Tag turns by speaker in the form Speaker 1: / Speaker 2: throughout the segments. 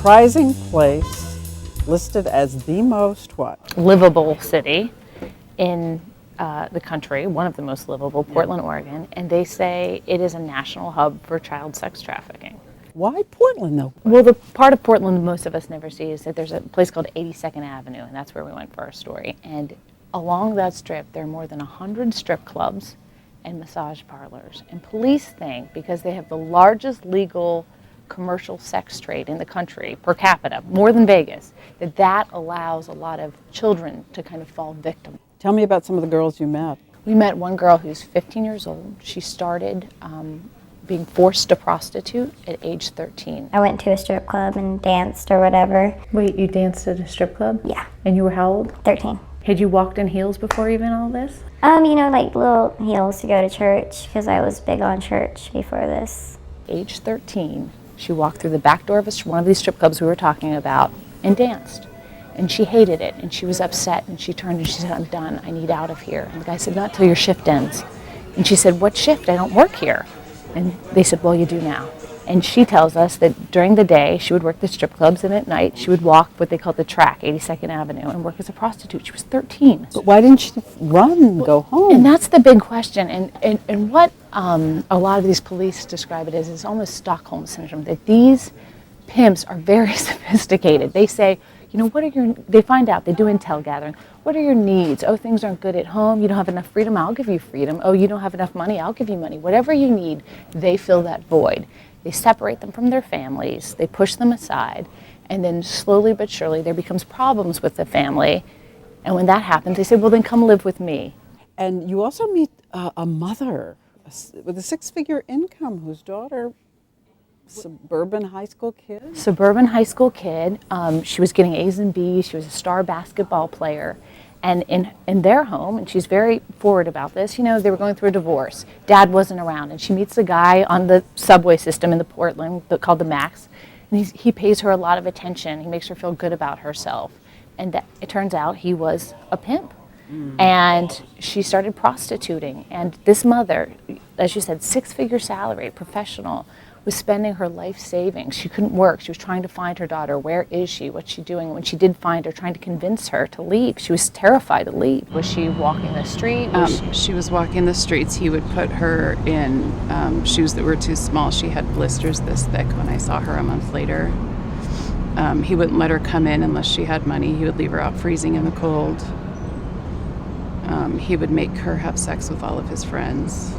Speaker 1: surprising place listed as the most what?
Speaker 2: Livable city in the country, one of the most livable, Portland, Oregon, and they say it is a national hub for child sex trafficking.
Speaker 1: Why Portland though?
Speaker 2: Well, the part of Portland most of us never see is that there's a place called 82nd Avenue, and that's where we went for our story. And along that strip, there are more than 100 strip clubs and massage parlors. And police think, because they have the largest legal commercial sex trade in the country per capita, more than Vegas, that allows a lot of children to kind of fall victim.
Speaker 1: Tell me about some of the girls you met.
Speaker 2: We met one girl who's 15 years old. She started being forced to prostitute at age 13.
Speaker 3: I went to a strip club and danced or whatever.
Speaker 4: Wait, you danced at a strip club?
Speaker 3: Yeah.
Speaker 4: And you were how old?
Speaker 3: 13.
Speaker 4: Had you walked in heels before even all this?
Speaker 3: Like little heels to go to church because I was big on church before this.
Speaker 2: Age 13, she walked through the back door of one of these strip clubs we were talking about and danced. And she hated it, and she was upset, and she turned and she said, "I'm done, I need out of here." And the guy said, "Not till your shift ends." And she said, "What shift? I don't work here." And they said, "Well, you do now." And she tells us that during the day, she would work the strip clubs, and at night, she would walk what they call the track, 82nd Avenue, and work as a prostitute. She was 13.
Speaker 1: But why didn't she run and go home?
Speaker 2: And that's the big question. And what a lot of these police describe it as is almost Stockholm Syndrome, that these pimps are very sophisticated. They say, they find out, they do intel gathering. What are your needs? Oh, things aren't good at home. You don't have enough freedom. I'll give you freedom. Oh, you don't have enough money. I'll give you money. Whatever you need, they fill that void. They separate them from their families. They push them aside. And then slowly but surely, there becomes problems with the family. And when that happens, they say, well, then come live with me.
Speaker 1: And you also meet a mother with a six-figure income whose daughter, suburban high school kid?
Speaker 2: Suburban high school kid. She was getting A's and B's. She was a star basketball player. And in their home, and she's very forward about this, they were going through a divorce. Dad wasn't around, and she meets a guy on the subway system in the Portland called the Max, and he pays her a lot of attention. He makes her feel good about herself. And it turns out he was a pimp. And she started prostituting. And this mother, as you said, six-figure salary, professional, was spending her life savings. She couldn't work. She was trying to find her daughter. Where is she? What's she doing? When she did find her, trying to convince her to leave. She was terrified to leave. Was she walking the street?
Speaker 5: She was walking the streets. He would put her in shoes that were too small. She had blisters this thick when I saw her a month later. He wouldn't let her come in unless she had money. He would leave her out freezing in the cold. He would make her have sex with all of his friends.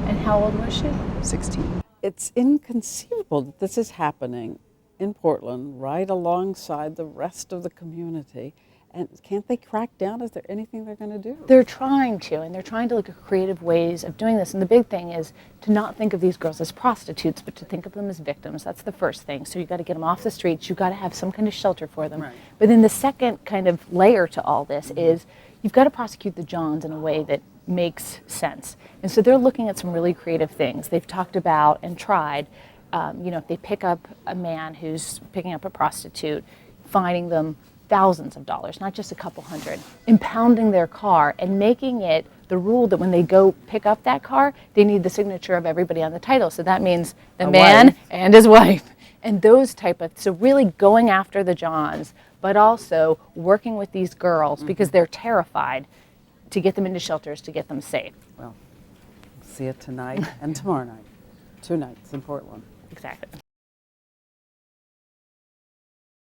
Speaker 2: And how old was she?
Speaker 5: 16.
Speaker 1: It's inconceivable that this is happening in Portland right alongside the rest of the community. And can't they crack down? Is there anything they're going to do?
Speaker 2: They're trying to, and they're trying to look at creative ways of doing this. And the big thing is to not think of these girls as prostitutes, but to think of them as victims. That's the first thing. So you've got to get them off the streets. You've got to have some kind of shelter for them. Right. But then the second kind of layer to all this is you've got to prosecute the Johns in a way that makes sense. And so they're looking at some really creative things. They've talked about and tried, if they pick up a man who's picking up a prostitute, finding them thousands of dollars, not just a couple hundred, impounding their car and making it the rule that when they go pick up that car, they need the signature of everybody on the title. So that means the man and his wife. And those so really going after the Johns, but also working with these girls because they're terrified to get them into shelters, to get them safe.
Speaker 1: Well, see it tonight and tomorrow night. 2 nights in Portland.
Speaker 2: Exactly.